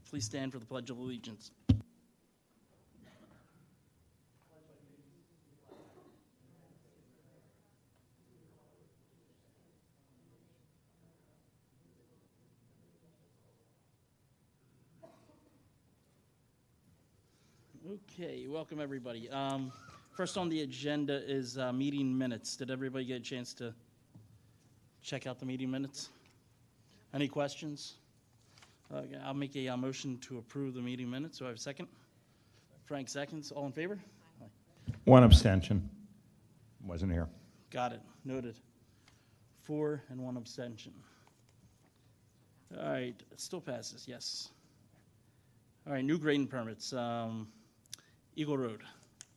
Please stand for the Pledge of Allegiance. Okay, welcome everybody. First on the agenda is meeting minutes. Did everybody get a chance to check out the meeting minutes? Any questions? Okay, I'll make a motion to approve the meeting minutes. Do I have a second? Frank seconds. All in favor? Aye. One abstention. Wasn't here. Got it. Noted. 4 and 1 abstention. All right, it still passes, yes. All right, new grading permits. Eagle Road.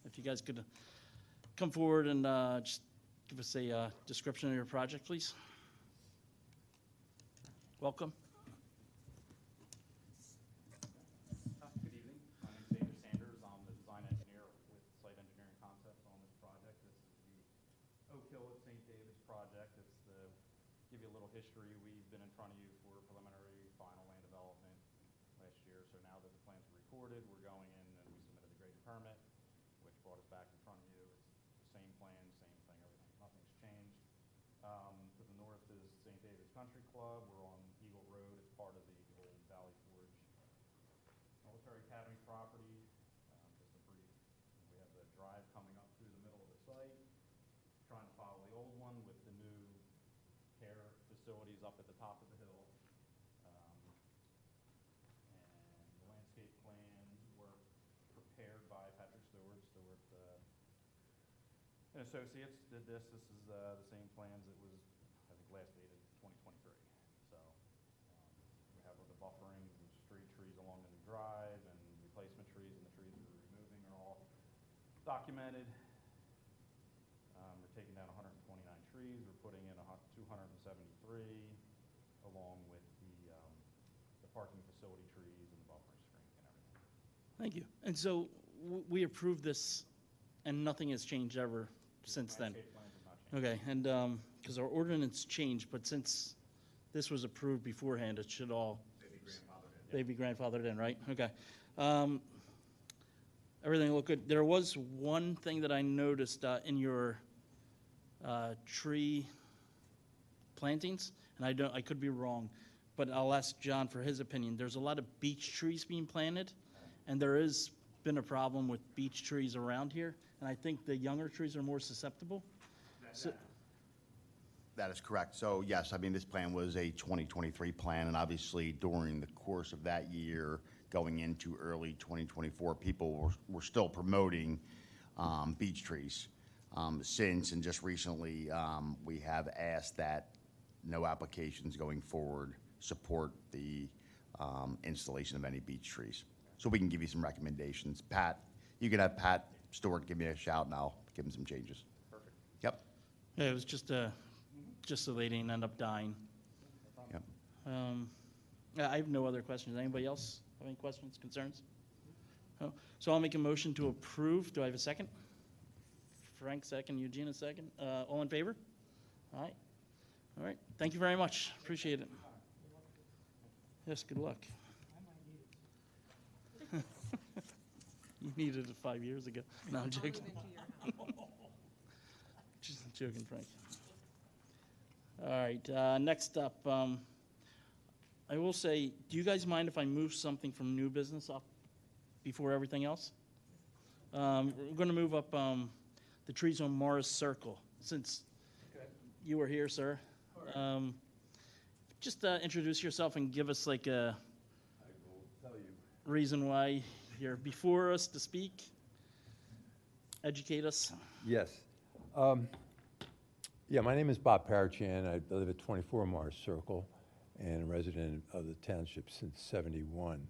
If you guys could come forward and just give us a description of your project, please. Welcome. Good evening. My name is David Sanders. I'm the design engineer with Site Engineering Concepts on this project. This is the Oak Hill at St. David's project. It's the, give you a little history, we've been in front of you for preliminary final land development last year. So now that the plans are recorded, we're going in and we submitted the grading permit, which brought us back in front of you. It's the same plan, same thing, everything. Nothing's changed. To the north is St. David's Country Club. We're on Eagle Road. It's part of the old Valley Forge Military Academy property. Just a brief, we have the drive coming up through the middle of the site, trying to follow the old one with the new care facilities up at the top of the hill. And the landscape plans were prepared by Patrick Stewart and Associates did this. This is the same plans that was, I think, last dated 2023. So we have the buffering, the street trees along the new drive, and replacement trees, and the trees we're removing are all documented. We're taking down 129 trees. We're putting in 273, along with the parking facility trees and the buffering screen and everything. Thank you. And so we approved this, and nothing has changed ever since then. Okay, and because our ordinance changed, but since this was approved beforehand, it should all they'd be grandfathered in, right? Okay. Everything looked good. There was one thing that I noticed in your tree plantings, and I could be wrong, but I'll ask John for his opinion. There's a lot of beech trees being planted, and there has been a problem with beech trees around here, and I think the younger trees are more susceptible. That is correct. So yes, I mean, this plan was a 2023 plan, and obviously during the course of that year, going into early 2024, people were still promoting beech trees. Since and just recently, we have asked that no applications going forward support the installation of any beech trees. So we can give you some recommendations. Pat, you can have Pat Stewart give me a shout, and I'll give him some changes. Perfect. Yep. Yeah, it was just so they didn't end up dying. Yep. I have no other questions. Anybody else have any questions, concerns? No? So I'll make a motion to approve. Do I have a second? Frank second, Eugene a second. All in favor? All right. All right. Thank you very much. Appreciate it. Yes, good luck. You needed it 5 years ago. No, I'm joking. Just joking, Frank. All right, next up, I will say, do you guys mind if I move something from new business up before everything else? We're going to move up the trees on Morris Circle, since you were here, sir. Just introduce yourself and give us like a reason why you're before us to speak. Educate us. Yes. Yeah, my name is Bob Parachan. I live at 24 Mars Circle and a resident of the township since '71.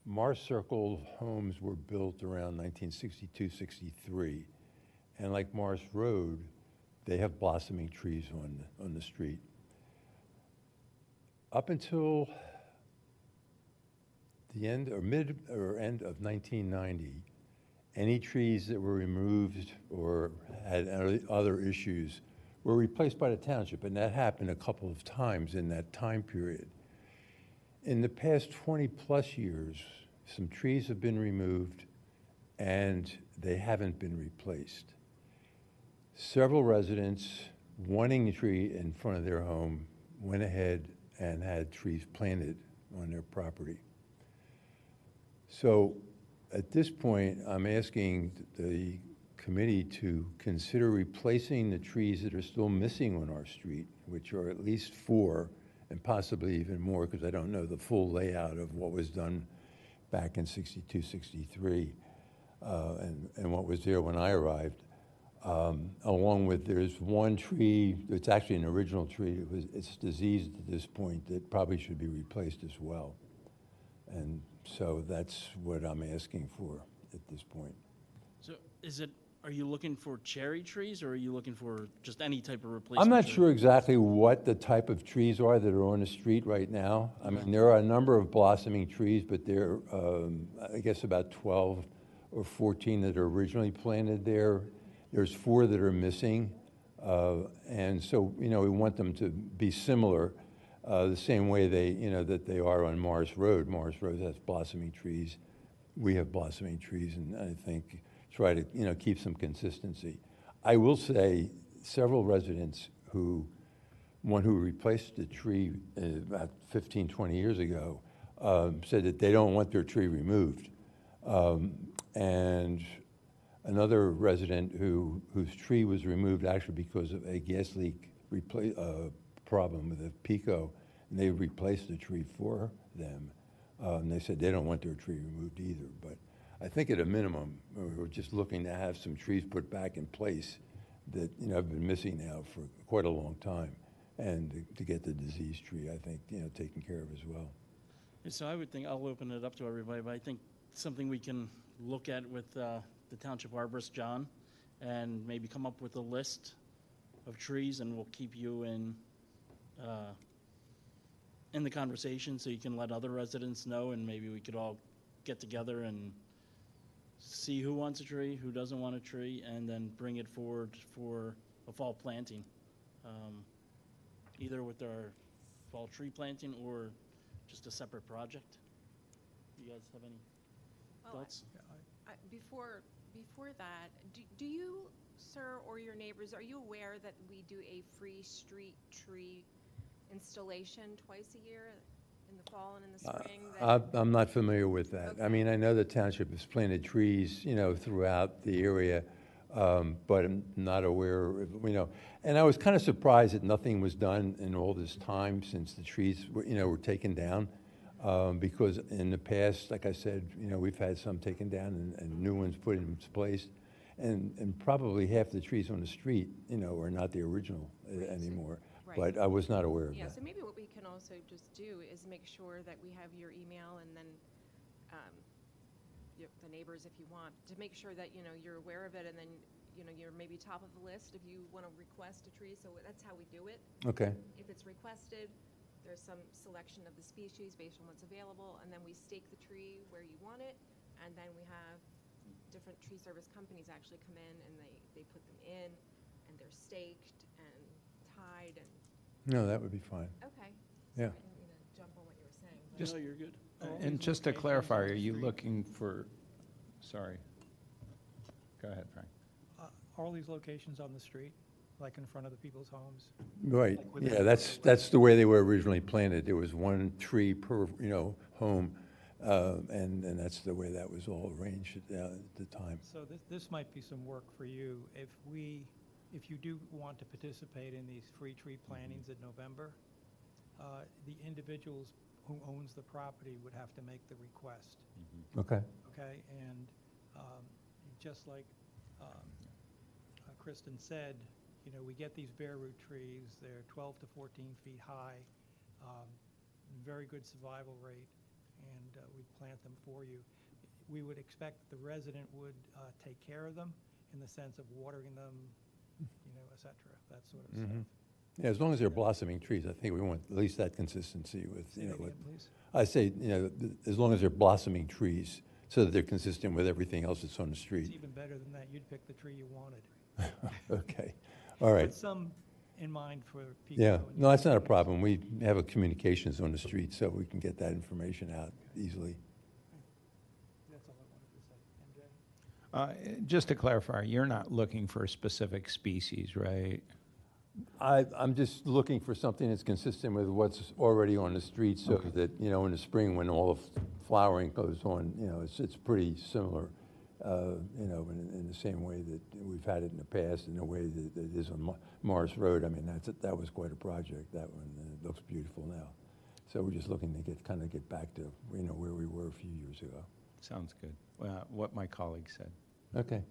Mars Circle homes were built around 1962-63, and like Mars Road, they have blossoming trees on the street. Up until the end or end of 1990, any trees that were removed or had other issues were replaced by the township, and that happened a couple of times in that time period. In the past 20-plus years, some trees have been removed and they haven't been replaced. Several residents wanting a tree in front of their home went ahead and had trees planted on their property. So at this point, I'm asking the committee to consider replacing the trees that are still missing on our street, which are at least 4 and possibly even more, because I don't know the full layout of what was done back in 62, 63, and what was there when I arrived. Along with, there's one tree, it's actually an original tree, it's diseased at this point, that probably should be replaced as well. And so that's what I'm asking for at this point. So are you looking for cherry trees, or are you looking for just any type of replacement? I'm not tree? sure exactly what the type of trees are that are on the street right now. I mean, there are a number of blossoming trees, but there are, I guess, about 12 or 14 that are originally planted there. There's 4 that are missing. And so, we want them to be similar, the same way that they are on Morris Road. Morris Road has blossoming trees. We have blossoming trees, and I think try to, keep some consistency. I will say several residents one who replaced the tree about 15, 20 years ago, said that they don't want their tree removed. And another resident whose tree was removed actually because of a gas leak problem with a Pico, and they replaced the tree for them. And they said they don't want their tree removed either. But I think at a minimum, we're just looking to have some trees put back in place that have been missing now for quite a long time, and to get the diseased tree, I think, taken care of as well. Yeah, so I would think, I'll open it up to everybody, but I think something we can look at with the Township Arborist, John, and maybe come up with a list of trees, and we'll keep you in the conversation so you can let other residents know, and maybe we could all get together and see who wants a tree, who doesn't want a tree, and then bring it forward for a fall planting, either with our fall tree planting or just a separate project. You guys have any thoughts? Before that, do you, sir, or your neighbors, are you aware that we do a free street tree installation twice a year, in the fall and in the spring? I'm not familiar with that. Okay. I mean, I know the township has planted trees, throughout the area, but I'm not aware of, And I was kind of surprised that nothing was done in all this time since the trees were taken down, because in the past, like I said, we've had some taken down and new ones put in place, and probably half the trees on the street, are not the original anymore. Right. But I was not aware of Yeah, that. so maybe what we can also just do is make sure that we have your email, and then the neighbors, if you want, to make sure that, you're aware of it, and then, you're maybe top of the list if you want to request a tree. So that's how we do it. Okay. If it's requested, there's some selection of the species based on what's available, and then we stake the tree where you want it, and then we have different tree service companies actually come in, and they put them in, and they're staked and tied, and No, that would be fine. okay. Yeah. I didn't mean to jump on what you were saying. but- No, you're good. And just to clarify, are you looking for, sorry. Go ahead, Frank. All these locations on the street, like in front of the people's homes? Right, Like within yeah, the that's the way they were originally planted. There was one tree per, home, and that's the way that was all arranged at the time. So this might be some work for you. If you do want to participate in these free tree plantings in November, the individuals who owns the property would have to make the request, Okay. okay? And just like Kristen said, we get these bare root trees. They're 12 to 14 feet high, very good survival rate, and we plant them for you. We would expect the resident would take care of them in the sense of watering them, et cetera, that sort of stuff. Yeah, as long as they're blossoming trees, I think we want at least that consistency with, Say that with, again, please. I say, as long as they're blossoming trees, so that they're consistent with everything else that's on the It's street. even better than that. You'd pick the tree you wanted. Okay, all right. But some in mind for people. Yeah, going no, that's not a through. problem. We have a communications on the street, so we can get that information out easily. That's all I wanted to say. MJ? Just to clarify, you're not looking for a specific species, right? I'm just looking for something that's consistent with what's already on the street, so that, you know, in the spring, when all the flowering goes on, you know, it's pretty similar, you know, in the same way that we've had it in the past, in the way that it is on Morris Road. I mean, that was quite a project, that one, and it looks beautiful now. So we're just looking to kind of get back to, you know, where we were a few years ago. Sounds good. What my colleague said. Okay.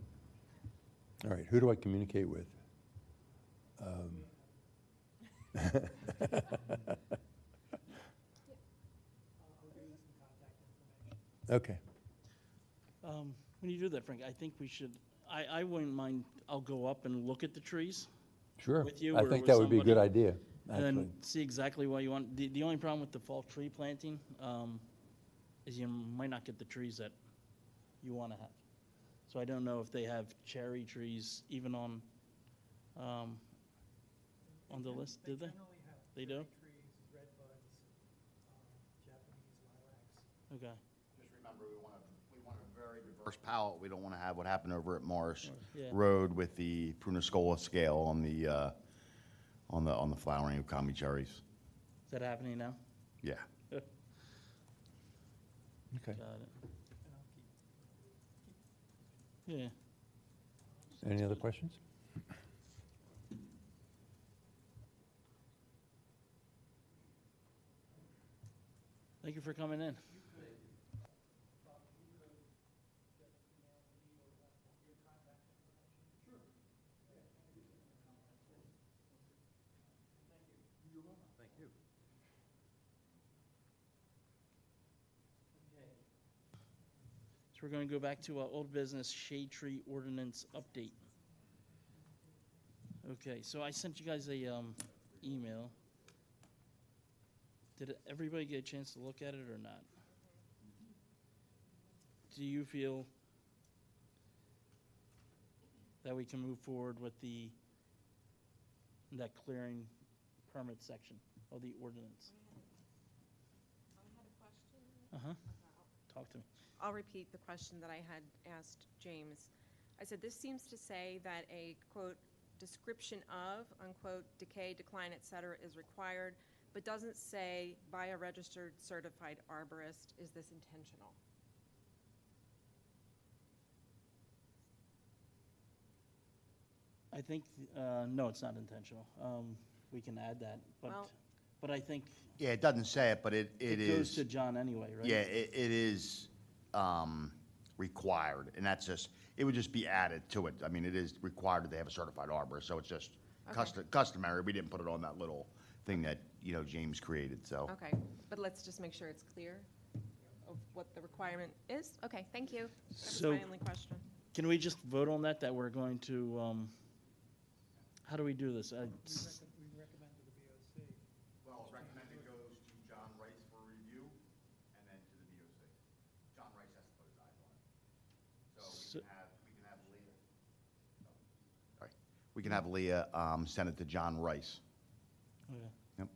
All right, who do I communicate with? Okay. When you do that, Frank, I think we should, I wouldn't mind, I'll go up and look at the trees Sure. with you I or think with that would be a good somebody, idea, actually. and see exactly what you want. The only problem with the fall tree planting is you might not get the trees that you want to have. So I don't know if they have cherry trees even on the list, did they? Generally have They do? cherry trees, red buds, Japanese lilacs. Okay, Just remember, we want a very diverse palette. We don't want to have what happened over at Morris Yeah. Road with the Prunuscola scale on the flowering of kami cherries. is that happening now? Yeah. Okay. Got it. Yeah. Any other questions? Thank you for coming in. So we're going to go back to old business shade tree ordinance update. Okay, so I sent you guys a email. Did everybody get a chance to look at it or not? Do you feel that we can move forward with that clearing permit section of the ordinance? I had a question. Uh-huh. Okay, Talk to me. I'll repeat the question that I had asked James. I said, this seems to say that a, quote, description of, unquote, decay, decline, et cetera, is required, but doesn't say by a registered certified arborist. Is this intentional? I think, no, it's not intentional. We can add that, Well- but I think Yeah, it doesn't say it, but it it goes is. to John anyway, right? Yeah, it is required, and that's just, it would just be added to it. I mean, it is required that they have a certified arborist, so it's just Okay. customary. We didn't put it on that little thing that, you know, James created, so. Okay, but let's just make sure it's clear of what the requirement is. Okay, thank you. That was So- my only question. Can we just vote on that we're going to, how do we do this? We recommend to the VOC. Well, recommended goes to John Rice for review, and then to the VOC. John Rice has to put his eyes on it. So So- we can have Leah. Sorry. We can have Leah send it to John Rice. Okay. Yep.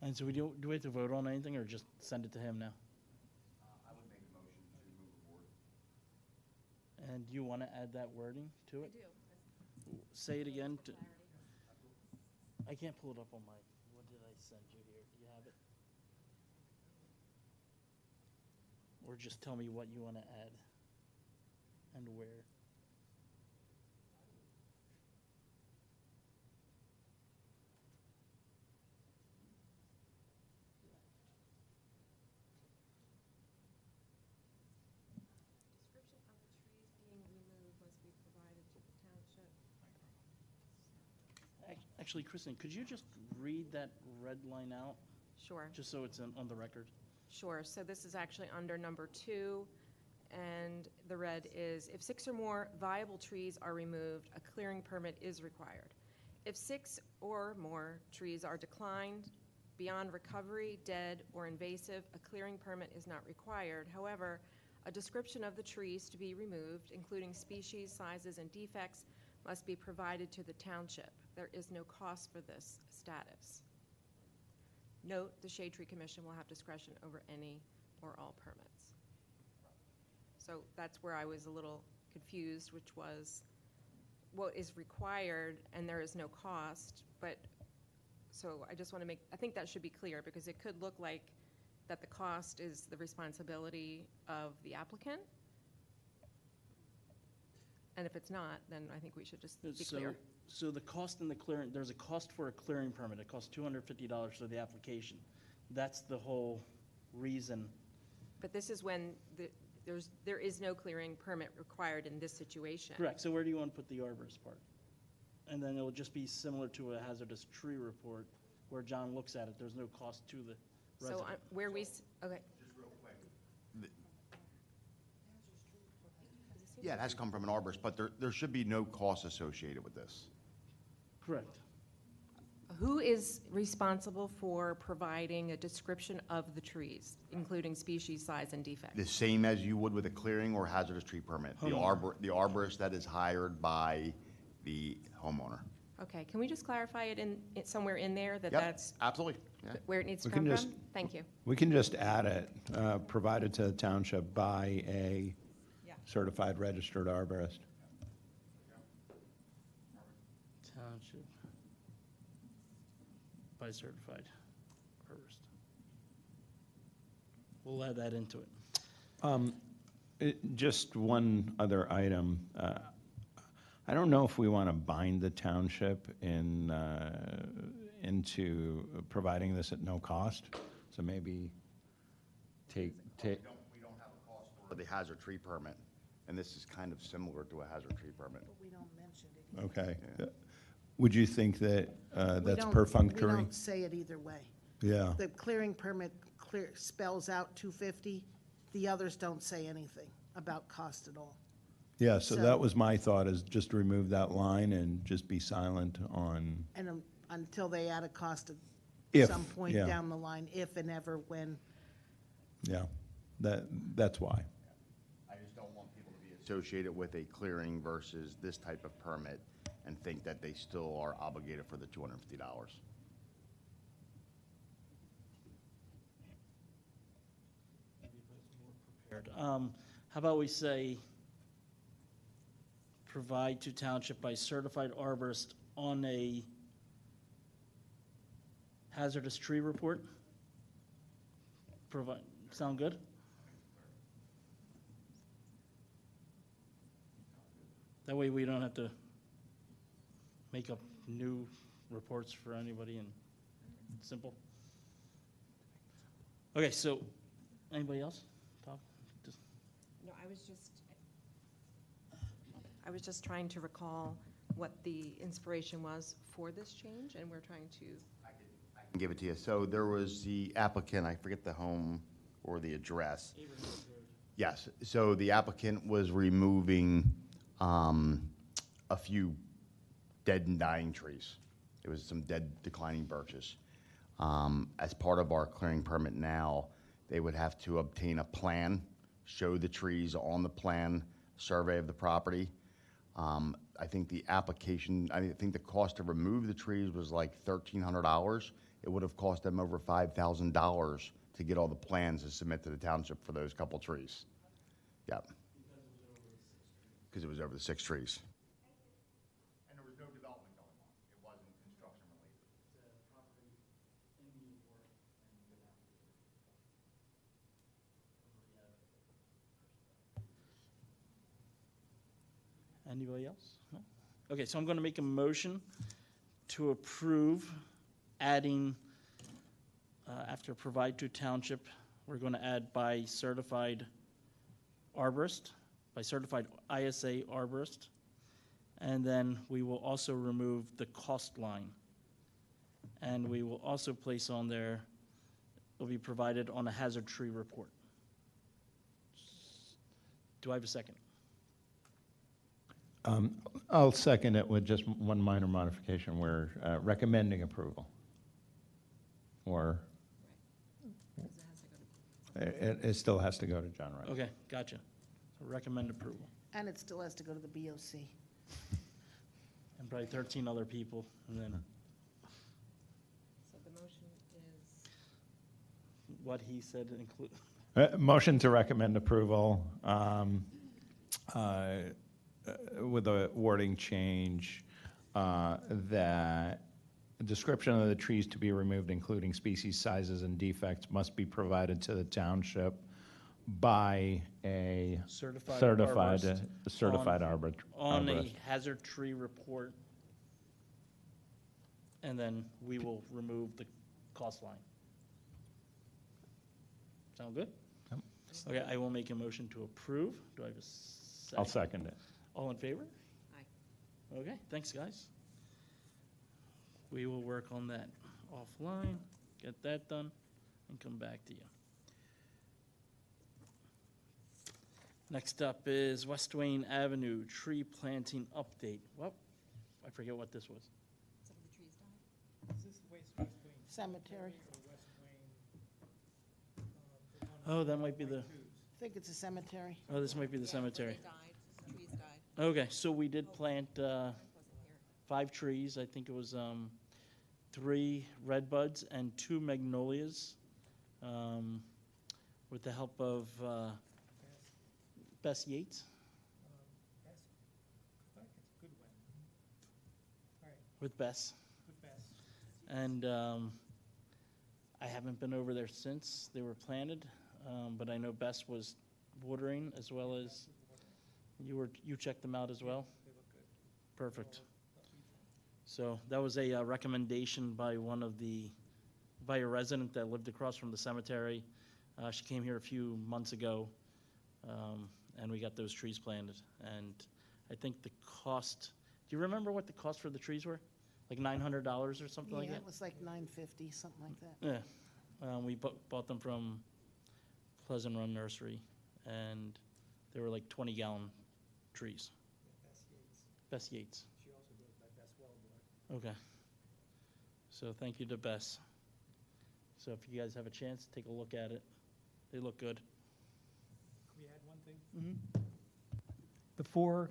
And so do we have to vote on anything or just send it to him now? I would make a motion to move forward. And do you want to add that wording to I it? do. Say it again. For clarity. I can't pull it up on my, what did I send you here? Do you have it? Or just tell me what you want to add and where. Description of the trees being removed must be provided to the township. Actually, Kristen, could you just read that red line out, Sure. just so it's on the record? Sure, so this is actually under number 2, and the red is, if 6 or more viable trees are removed, a clearing permit is required. If 6 or more trees are declined beyond recovery, dead, or invasive, a clearing permit is not required. However, a description of the trees to be removed, including species, sizes, and defects, must be provided to the township. There is no cost for this status. Note, the Shade Tree Commission will have discretion over any or all permits. So that's where I was a little confused, which was what is required and there is no cost, but, so I just want to make, I think that should be clear because it could look like that the cost is the responsibility of the applicant. And if it's not, then I think we should just be clear. So the cost in the clearing, there's a cost for a clearing permit. It costs $250 for the application. That's the whole reason. But this is when there is no clearing permit required in this situation. Correct. So where do you want to put the arborist part? And then it'll just be similar to a hazardous tree report where John looks at it. There's no cost to the resident. So where we, okay. Yeah, it has come from an arborist, but there should be no cost associated with this. Correct. Who is responsible for providing a description of the trees, including species, size, and defect? The same as you would with a clearing or hazardous tree permit. The arborist that is hired by the homeowner. Okay, can we just clarify it somewhere in there that Yep, that's absolutely. Yeah. where it needs to We come can from? just- Thank you. We can just add it, provided to the township by a certified registered arborist. Township by certified arborist. We'll add that into it. Just one other item. I don't know if we want to bind the township into providing this at no cost, so maybe take. We don't have a cost for the hazard tree permit, and this is kind of similar to a hazard tree permit. But we don't mention it either. Okay. Would you think that We that's don't- perfunctory? We don't say it either way. Yeah. The clearing permit spells out 250. The others don't say anything about cost at all. Yeah, so So- that was my thought, is just remove that line and just be silent on, And until they add a cost at If, some point yeah. down the line, if and ever when. yeah, that's why. I just don't want people to be associated with a clearing versus this type of permit and think that they still are obligated for the $250. How about we say, provide to township by certified arborist on a hazardous tree report? Provide, sound good? That way we don't have to make up new reports for anybody, and simple. Okay, so, anybody else? Talk? Just- No, I was just trying to recall what the inspiration was for this change, and we're trying to, I can give it to you. So there was the applicant, I forget the home or the address. Yes, so the applicant was removing a few dead and dying trees. It was some dead declining birches. As part of our clearing permit now, they would have to obtain a plan, show the trees on the plan, survey of the property. I think the cost to remove the trees was like $1,300. It would have cost them over $5,000 to get all the plans to submit to the township for those couple trees. Yep. Because it was over the 6 trees. And there was no development going on. It wasn't construction related. Anybody else? No? Okay, so I'm going to make a motion to approve adding, after provide to township, we're going to add by certified arborist, by certified ISA arborist, and then we will also remove the cost line. And we will also place on there, will be provided on a hazard tree report. Do I have a second? I'll second it with just one minor modification. We're recommending approval. Or it still has to go to John Wright. Okay, gotcha. So recommend approval. And it still has to go to the BOC. and probably 13 other people, and then So the motion is, what he said include, Motion to recommend approval with a wording change that description of the trees to be removed, including species, sizes, and defects, must be provided to the township by a certified certified arborist on a arborist. hazard tree report, and then we will remove the cost line. Sound good? Yep. Okay, I will make a motion to approve. Do I have a second? I'll second it. All in favor? aye. Okay, thanks, guys. We will work on that offline, get that done, and come back to you. Next up is West Wayne Avenue tree planting update. Well, I forget what this was. Some of the trees died. Is this West Wayne? Cemetery. Or West Wayne? The one Oh, on that might be the, 1.2s? I think it's a cemetery. oh, this might be the Yeah, where cemetery. they died, some trees died. Okay, so we did plant Mike wasn't here. 5 trees. I think it was 3 red buds and 2 magnolias, with the help of Bess Yates Bess, I think it's Goodwin. All right, with Bess. good Bess. And I haven't been over there since they were planted, but I know Bess was watering as well as, you checked them out as well? They look good. Perfect. So that was a recommendation by by a resident that lived across from the cemetery. She came here a few months ago, and we got those trees planted. And I think the cost, do you remember what the cost for the trees were? Like $900 or something like Yeah, that? it was like $950, something like that. Yeah. We bought them from Pleasant Run Nursery, and they were like 20-gallon trees. Bess Yates. Bess Yates. She also goes by Bess Wellborn. Okay. So thank you to Bess. So if you guys have a chance, take a look at it. They look good. Can we add one thing? The 4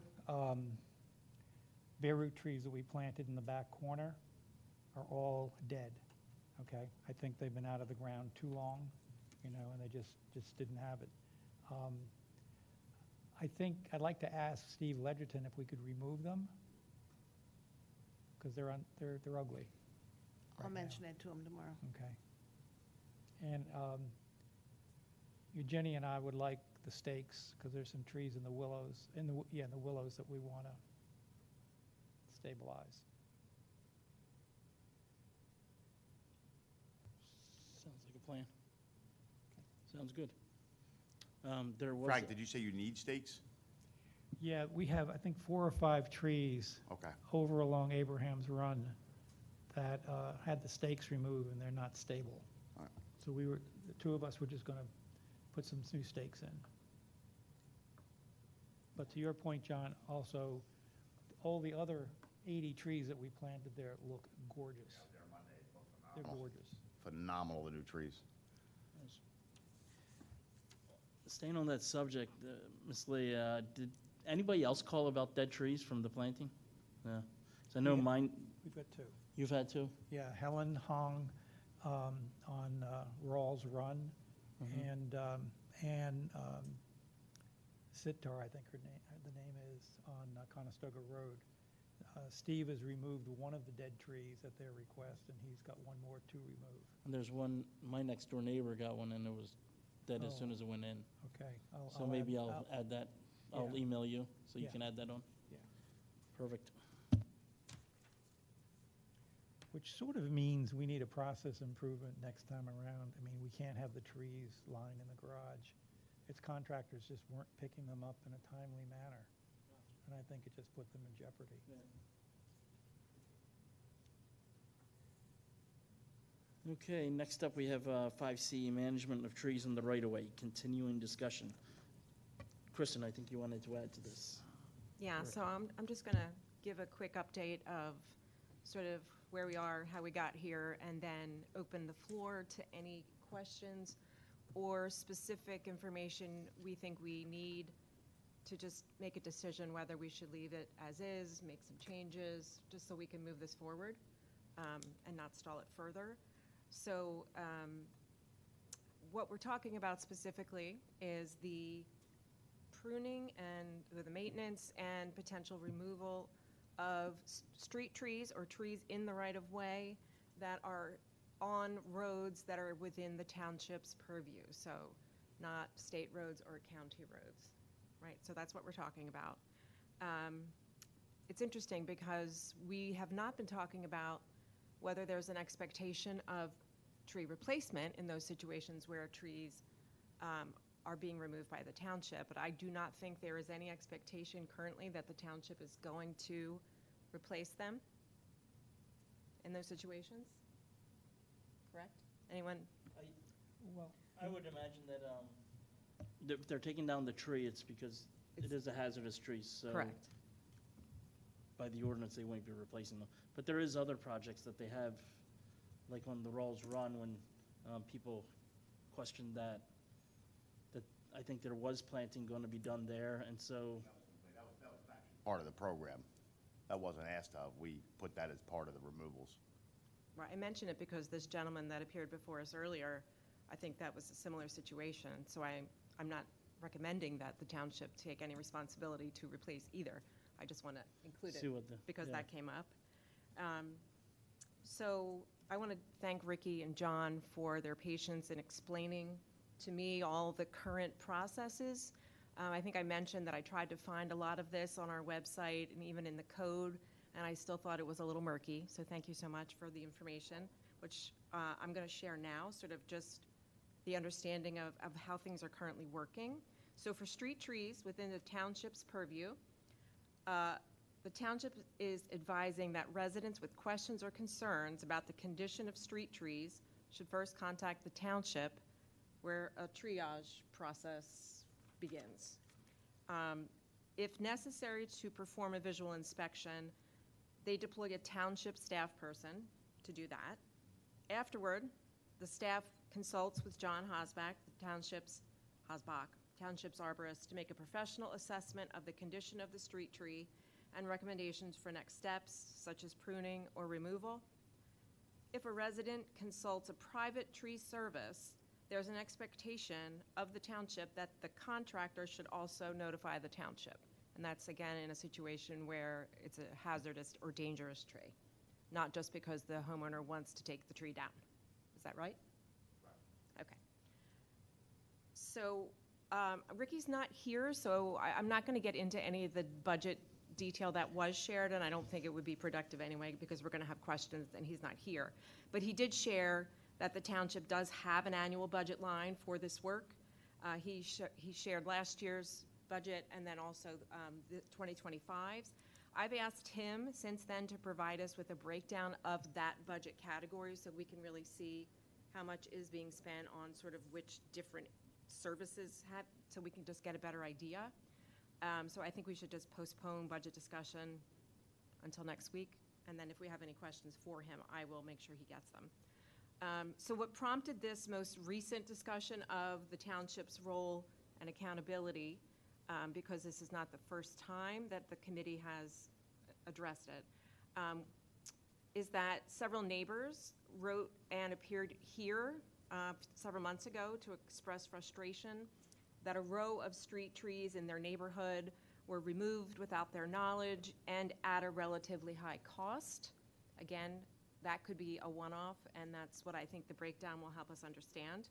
bare root trees that we planted in the back corner are all dead, okay? I think they've been out of the ground too long, and they just didn't have it. I think, I'd like to ask Steve Ledgerton if we could remove them, because they're ugly. I'll right now. mention it to him tomorrow. Okay. And Jenny and I would like the stakes, because there's some trees in the willows, in the willows that we want to stabilize. Sounds like a plan. Sounds good. There was, Frank, did you say you need stakes? Yeah, we have, I think, 4 or 5 trees Okay. over along Abraham's Run that had the stakes removed, and they're not stable. All right. So the 2 of us were just going to put some new stakes in. But to your point, John, also, all the other 80 trees that we planted there look gorgeous. They're gorgeous. Phenomenal, the new trees. staying on that subject, Ms. Lee, did anybody else call about dead trees from the planting? No. So I know Yeah. mine, We've got 2. you've had 2? Yeah, Helen Hong on Rawls Run, and Sitar, I think the name is, on Conestoga Road. Steve has removed one of the dead trees at their request, and he's got one more to remove. And there's one, my next door neighbor got one and it was dead as Oh. soon as it went in. Okay. So maybe I'll add that, I'll Yeah. email you so you Yeah. can add that on. Yeah. Perfect. Which sort of means we need a process improvement next time around. I mean, we can't have the trees lying in the garage. Its contractors just weren't picking them up in a timely manner. And I think it just put them in jeopardy. Okay, next up, we have 5C, Management of Trees in the Right-of-Way, continuing discussion. Kristen, I think you wanted to add to this. Yeah, so I'm just going to give a quick update of sort of where we are, how we got here, and then open the floor to any questions or specific information we think we need to just make a decision whether we should leave it as is, make some changes, just so we can move this forward and not stall it further. So what we're talking about specifically is the pruning and the maintenance and potential removal of street trees or trees in the right-of-way that are on roads that are within the township's purview, so not state roads or county roads, right? So that's what we're talking about. It's interesting because we have not been talking about whether there's an expectation of tree replacement in those situations where trees are being removed by the township, but I do not think there is any expectation currently that the township is going to replace them in those situations. Correct? Anyone? Well, I would imagine that if they're taking down the tree, it's because it is a hazardous tree, so. Correct. By the ordinance, they won't be replacing them. But there is other projects that they have, like on the Rawls Run, when people questioned that I think there was planting going to be done there, and so. That was actually part of the program. That wasn't asked of. We put that as part of the removals. Right, I mention it because this gentleman that appeared before us earlier, I think that was a similar situation. So I'm not recommending that the township take any responsibility to replace either. I just want to include See it what the- because yeah. that came up. So I want to thank Ricky and John for their patience in explaining to me all the current processes. I think I mentioned that I tried to find a lot of this on our website and even in the code, and I still thought it was a little murky. So thank you so much for the information, which I'm going to share now, sort of just the understanding of how things are currently working. So for street trees within the township's purview, the township is advising that residents with questions or concerns about the condition of street trees should first contact the township, where a triage process begins. If necessary to perform a visual inspection, they deploy a township staff person to do that. Afterward, the staff consults with John Hosbach, the township's arborist, to make a professional assessment of the condition of the street tree and recommendations for next steps, such as pruning or removal. If a resident consults a private tree service, there's an expectation of the township that the contractor should also notify the township. And that's, again, in a situation where it's a hazardous or dangerous tree, not just because the homeowner wants to take the tree down. Is that right? Right. Okay. So Ricky's not here, so I'm not going to get into any of the budget detail that was shared, and I don't think it would be productive anyway because we're going to have questions and he's not here. But he did share that the township does have an annual budget line for this work. He shared last year's budget and then also the 2025's. I've asked him since then to provide us with a breakdown of that budget category so we can really see how much is being spent on sort of which different services have, so we can just get a better idea. So I think we should just postpone budget discussion until next week, and then if we have any questions for him, I will make sure he gets them. So what prompted this most recent discussion of the township's role and accountability, because this is not the first time that the committee has addressed it, is that several neighbors wrote and appeared here several months ago to express frustration that a row of street trees in their neighborhood were removed without their knowledge and at a relatively high cost. Again, that could be a one-off, and that's what I think the breakdown will help us understand.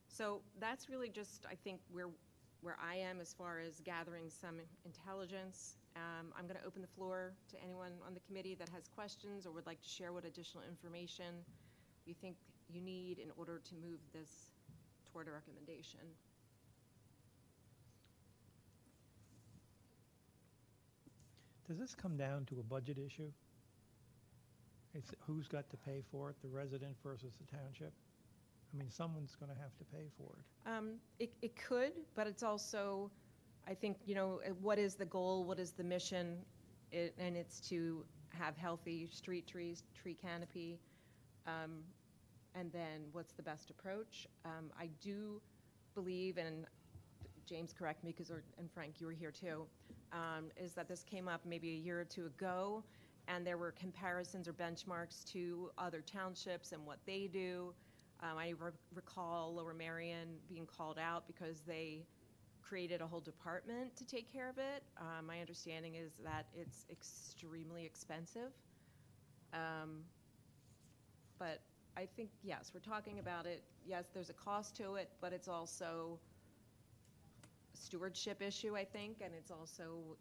So that's really just, I think, where I am as far as gathering some intelligence. I'm going to open the floor to anyone on the committee that has questions or would like to share what additional information you think you need in order to move this toward a recommendation. does this come down to a budget issue? It's who's got to pay for it, the resident versus the township? I mean, someone's going to have to pay for it. It could, but it's also, I think, what is the goal, what is the mission? And it's to have healthy street trees, tree canopy, and then what's the best approach? I do believe, and James, correct me, and Frank, you were here too, is that this came up maybe a year or two ago, and there were comparisons or benchmarks to other townships and what they do. I recall Lower Merion being called out because they created a whole department to take care of it. My understanding is that it's extremely expensive. But I think, yes, we're talking about it. Yes, there's a cost to it, but it's also a stewardship issue, I think, and it's also,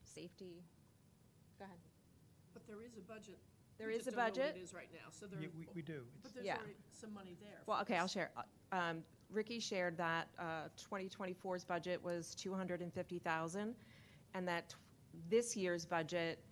safety. Go ahead. But there is a budget. There We is just a don't know what budget. it is right now, so there. Yeah, we do. But there's Yeah. already some money there. Well, for okay, I'll this. share. Ricky shared that 2024's budget was $250,000, and that this year's budget,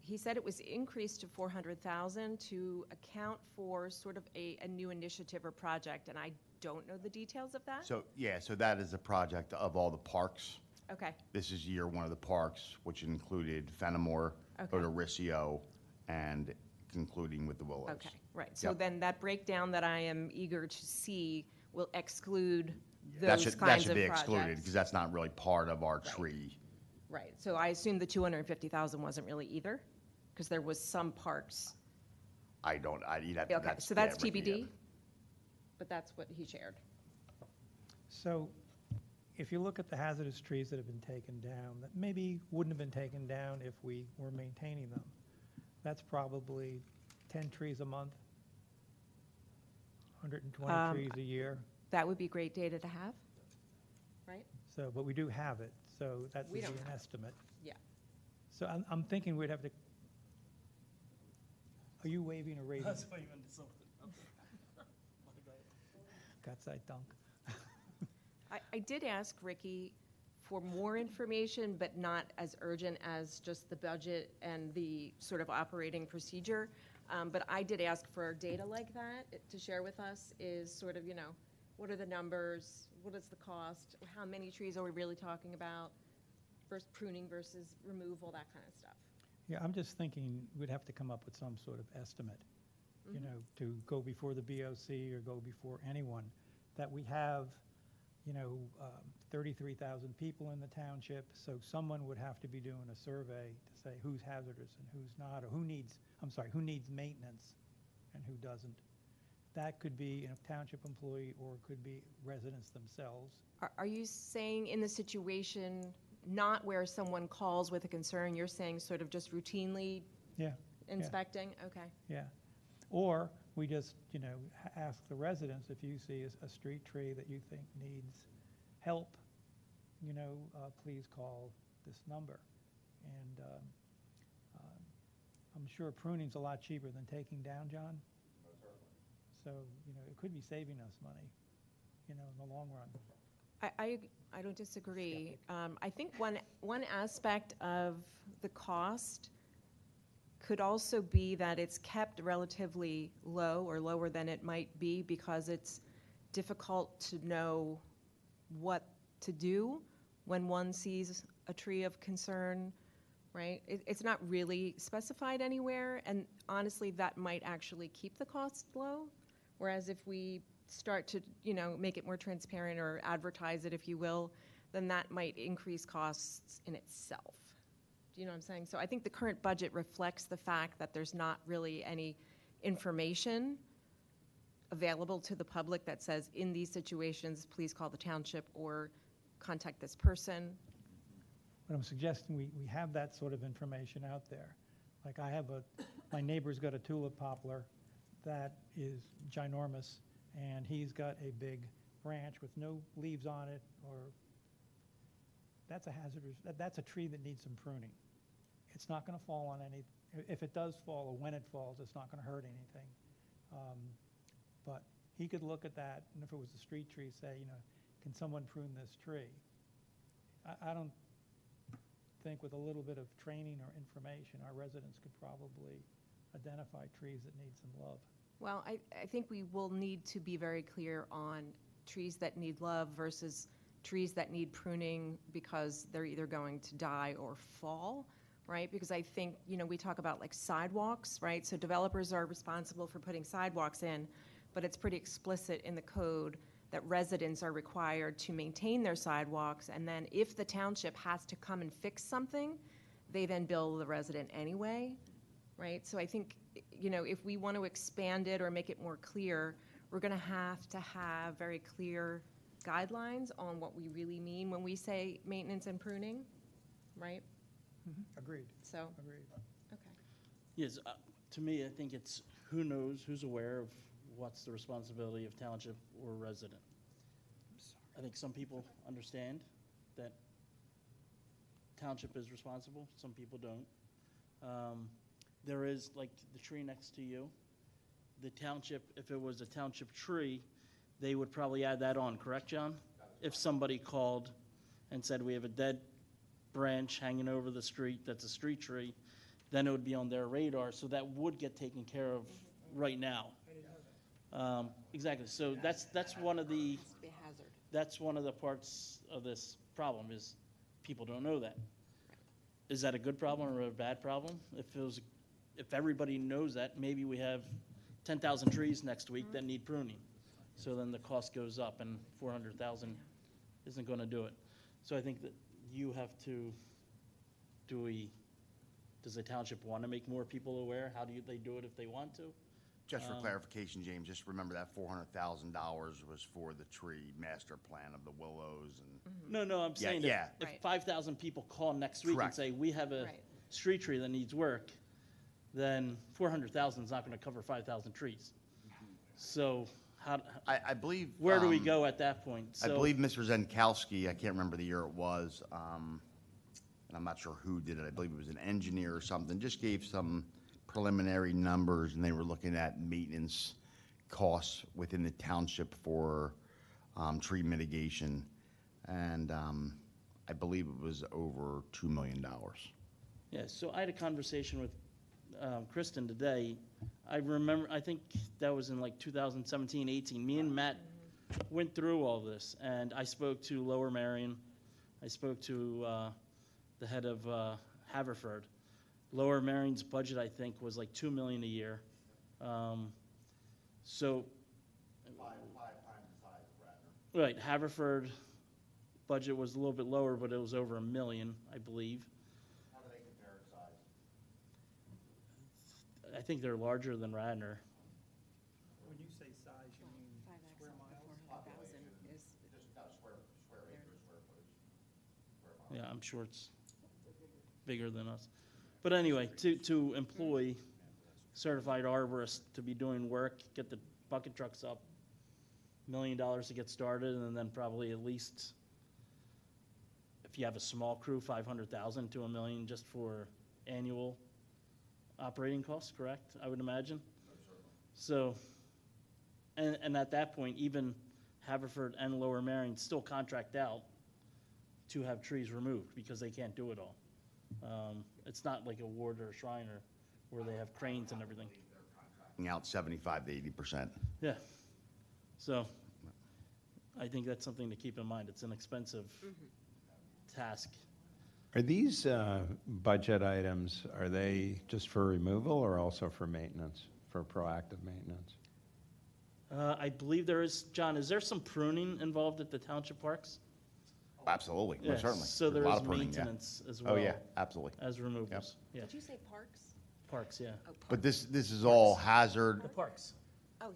he said it was increased to $400,000 to account for sort of a new initiative or project, and I don't know the details of that. So, yeah, so that is a project of all the parks. Okay, This is year one of the parks, which included Fenimore, Okay. Odorrcio, and concluding with the Willows. okay, right. So Yep. then that breakdown that I am eager to see will exclude That those should kinds of be excluded, projects. because that's not really part of our tree. Right, so I assume the 250,000 wasn't really either, because there was some parks. You'd have, Okay, so that's yeah, Ricky, TBD, yeah. but that's what he shared. So if you look at the hazardous trees that have been taken down, that maybe wouldn't have been taken down if we were maintaining them, that's probably 10 trees a month, 120 trees a year. That would be great data to have, right? So, but we do have it, so that's We an don't have it. estimate. Yeah. So I'm thinking we'd have to, are you waving a rating? That's why you went to something. Gott sei Dank. I did ask Ricky for more information, but not as urgent as just the budget and the sort of operating procedure. But I did ask for data like that to share with us, is sort of, what are the numbers? What is the cost? How many trees are we really talking about? Versus pruning versus removal, that kind of stuff. Yeah, I'm just thinking we'd have to come up with some sort of estimate, to go before the BOC or go before anyone, that we have, 33,000 people in the township, so someone would have to be doing a survey to say who's hazardous and who's not, or who needs maintenance and who doesn't. That could be a township employee, or it could be residents themselves. Are you saying in the situation, not where someone calls with a concern, you're saying sort of just routinely Yeah, inspecting? Okay. yeah. Or we just, ask the residents, if you see a street tree that you think needs help, please call this number. And I'm sure pruning's a lot cheaper than taking down, John. So, it could be saving us money, in the long run. I don't disagree. I think one aspect of the cost could also be that it's kept relatively low, or lower than it might be, because it's difficult to know what to do when one sees a tree of concern, right? It's not really specified anywhere, and honestly, that might actually keep the cost low. Whereas if we start to, make it more transparent or advertise it, if you will, then that might increase costs in itself. Do you know what I'm saying? So I think the current budget reflects the fact that there's not really any information available to the public that says, in these situations, please call the township or contact this person. But I'm suggesting we have that sort of information out there. Like my neighbor's got a tulip poplar that is ginormous, and he's got a big branch with no leaves on it, or that's a hazardous, that's a tree that needs some pruning. It's not going to fall on any, if it does fall, or when it falls, it's not going to hurt anything. But he could look at that, and if it was a street tree, say, can someone prune this tree? I don't think with a little bit of training or information, our residents could probably identify trees that need some love. Well, I think we will need to be very clear on trees that need love versus trees that need pruning because they're either going to die or fall, right? Because I think, we talk about like sidewalks, right? So developers are responsible for putting sidewalks in, but it's pretty explicit in the code that residents are required to maintain their sidewalks, and then if the township has to come and fix something, they then bill the resident anyway, right? So I think, you know, if we want to expand it or make it more clear, we're going to have very clear guidelines on what we really mean when we say maintenance and pruning, right? Agreed, So, agreed. okay. Yes, to me, I think it's who knows, who's aware of what's the responsibility of township or resident. I think some people understand that township is responsible, some people don't. There is, like the tree next to you, the township, if it was a township tree, they would probably add that on, correct, John? If somebody called and said, we have a dead branch hanging over the street that's a street tree, then it would be on their radar, so that would get taken care of right now. Exactly, so that's one of the, Has to be a hazard. that's one of the parts of this problem, is people don't know that. Is that a good problem or a bad problem? If everybody knows that, maybe we have 10,000 trees next week that need pruning. So then the cost goes up, and 400,000 isn't gonna do it. So I think that you have to, does the township wanna make more people aware? How do they do it if they want to? Just for clarification, James, just remember that $400,000 was for the tree master plan of the willows and. No, I'm Yeah, saying yeah. if Right. 5,000 people call next week and Correct. say, we have a Right. street tree that needs work, then 400,000 is not gonna cover 5,000 trees. So I believe. where do we go at that point? I So- believe Mr. Zenkowski, I can't remember the year it was, and I'm not sure who did it, I believe it was an engineer or something, just gave some preliminary numbers, and they were looking at maintenance costs within the township for tree mitigation, and I believe it was over $2 million. Yeah, so I had a conversation with Kristen today. I remember, I think that was in like 2017, 18. Me and Matt went through all this, and I spoke to Lower Marion. I spoke to the head of Haverford. Lower Marion's budget, I think, was like $2 million a year. So, Five times the size of Radnor. right, Haverford budget was a little bit lower, but it was over $1 million, I believe. How do they compare in size? I think they're larger than Radnor. When you say size, you mean 5X square off miles? the 400,000 is, Just not square acres, square footage. Square miles. Yeah, I'm sure it's bigger than us. But anyway, to employ certified arborists to be doing work, get the bucket trucks up, $1 million to get started, and then probably at least, if you have a small crew, 500,000 to $1 million just for annual operating costs, correct? I would imagine. So, and at that point, even Haverford and Lower Marion still contract out to have trees removed because they can't do it all. It's not like a Ward or a Shriner where they have cranes and everything. Out 75 to 80%. Yeah. So I think that's something to keep in mind. It's an expensive task. Are these budget items, are they just for removal or also for maintenance, for proactive maintenance? I believe there is, John, is there some pruning involved at the township parks? Absolutely, Yeah, most certainly. So There's there a lot is of pruning, yeah. maintenance as well. Oh, yeah, absolutely. As removals. Yeah, did you say parks? parks, yeah. Oh, But parks. this is all hazard. The parks. Oh,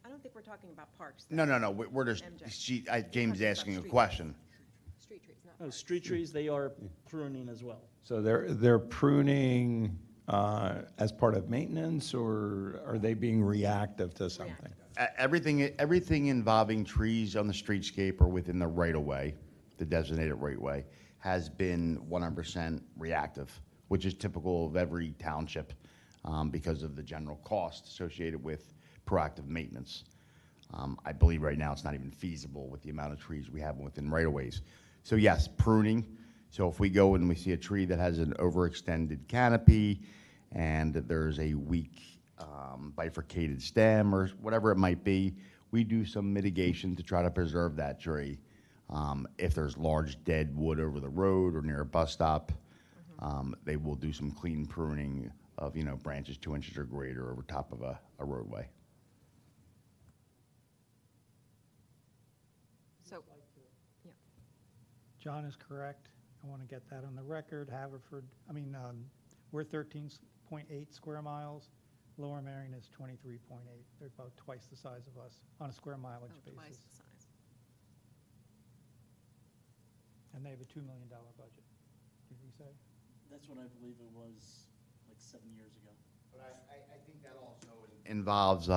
I don't think we're talking about parks. No, no, no, we're just, MJ. James is Talking asking a about street question. Street trees, not Oh, parks. street trees, they are pruning as well. So they're pruning as part of maintenance, or are they being reactive to something? Everything involving trees on the streetscape or within the right-of-way, the designated right-of-way, has been 100% reactive, which is typical of every township because of the general cost associated with proactive maintenance. I believe right now it's not even feasible with the amount of trees we have within right-of-ways. So yes, pruning. So if we go and we see a tree that has an overextended canopy and there's a weak bifurcated stem or whatever it might be, we do some mitigation to try to preserve that tree. If there's large dead wood over the road or near a bus stop, they will do some clean pruning of, branches 2 inches or greater over top of a roadway. So, yeah. John is correct. I want to get that on the record. We're 13.8 square miles. Lower Marion is 23.8. They're about twice the size of us on a square mileage Oh, twice basis. the size. And they have a $2 million budget. Did we say? That's what I believe it was, like 7 years ago. But I think that also involves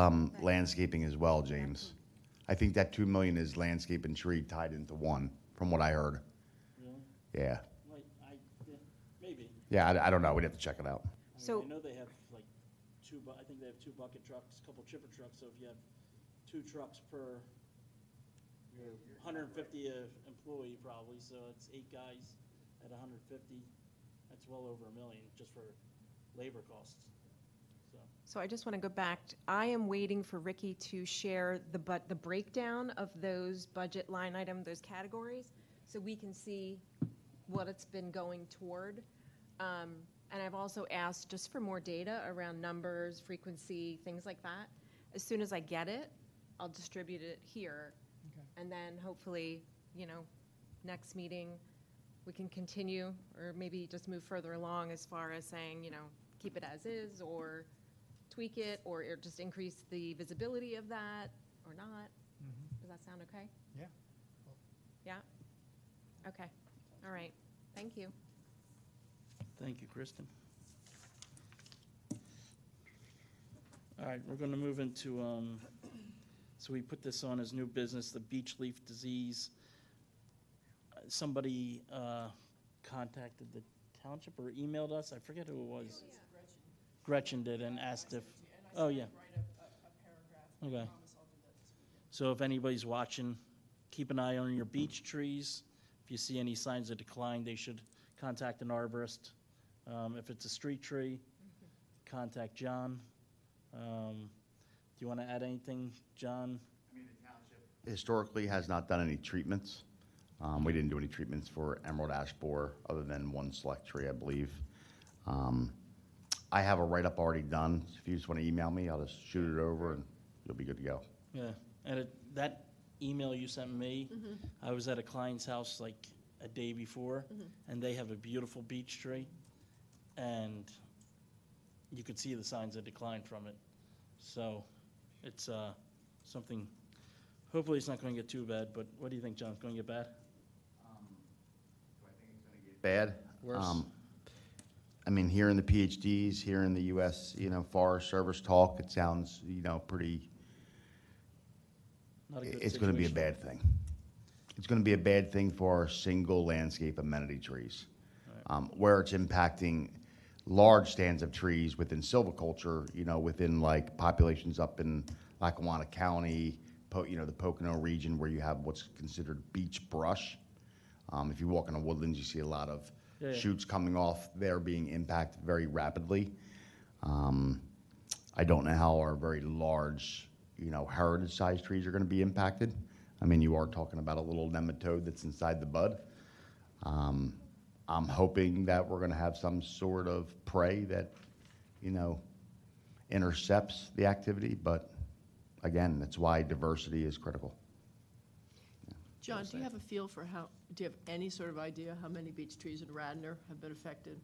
landscaping as well, James. I think that 2 million is landscape and tree tied into one, from what I heard. Really? Yeah. Like, yeah, maybe. Yeah, I don't know. We'd have to check it out. So- I know they have like I think they have 2 bucket trucks, a couple chipper trucks, so if you have 2 trucks per your 150 employee probably, so it's 8 guys at 150. That's well over $1 million just for labor costs. So I just want to go back. I am waiting for Ricky to share the breakdown of those budget line item, those categories, so we can see what it's been going toward. And I've also asked just for more data around numbers, frequency, things like that. As soon as I get it, I'll distribute it here. Okay. And then hopefully, next meeting, we can continue or maybe just move further along as far as saying, keep it as is or tweak it or just increase the visibility of that or not. Mhm. Does that sound okay? Yeah. Yeah? Okay. All right. Thank you. Thank you, Kristen. All right, we're going to move into, so we put this on as new business, the beech leaf disease. Somebody contacted the township or emailed us, I forget who it was. Gretchen did and asked if, oh, yeah. Okay. So if anybody's watching, keep an eye on your beech trees. If you see any signs of decline, they should contact an arborist. If it's a street tree, contact John. Do you want to add anything, John? Historically has not done any treatments. We didn't do any treatments for emerald ash borer other than one select tree, I believe. I have a write-up already done. If you just want to email me, I'll just shoot it over and you'll be good to go. Yeah, and that email you sent me, I was at a client's house like a day before, and they have a beautiful beech tree, and you could see the signs of decline from it. So it's something, hopefully it's not going to get too bad, but what do you think, John? It's going to get bad? Bad? Worse? Here in the PhDs, here in the U.S., Forest Service talk, it sounds, pretty, Not a good it's going to be a situation. bad thing. It's going to be a bad thing for our single landscape amenity trees. Where it's impacting large stands of trees within silviculture, within like populations up in Lackawanna County, the Pocono region where you have what's considered beech brush. If you walk in the woodlands, you see a lot of Yeah, yeah. shoots coming off there being impacted very rapidly. I don't know how our very large, heritage-sized trees are going to be impacted. You are talking about a little nematode that's inside the bud. I'm hoping that we're going to have some sort of prey that, intercepts the activity, but again, that's why diversity is critical. John, do you have a feel for do you have any sort of idea how many beech trees in Radnor have been affected?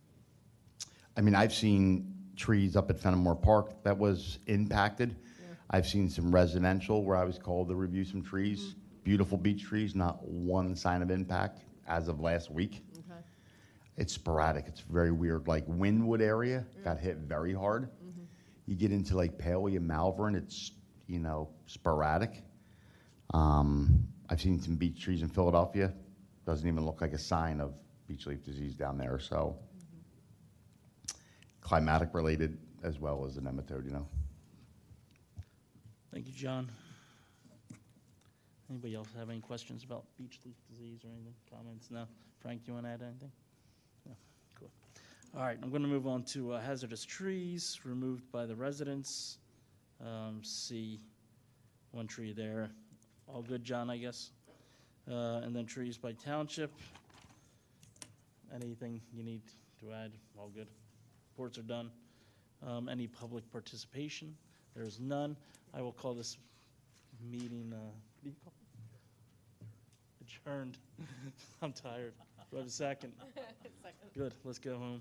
I've seen trees up at Fenimore Park that was impacted. Yeah. I've seen some residential where I was called to review some trees, beautiful beech trees, not one sign of impact as of last week. Okay. It's sporadic. It's very weird. Like Wynwood area got hit very hard. You get into like Paley and Malvern, it's, sporadic. I've seen some beech trees in Philadelphia. Doesn't even look like a sign of beech leaf disease down there. So climatic related as well as the nematode, Thank you, John. Anybody else have any questions about beech leaf disease or anything, comments? No? Frank, do you want to add anything? No? Cool. All right, I'm going to move on to hazardous trees removed by the residents. See one tree there. All good, John, I guess? And then trees by township. Anything you need to add? All good. Reports are done. Any public participation? There's none. I will call this meeting, what do you call it? Adjourned. I'm tired. Do I have a second? Second. Good, let's go home.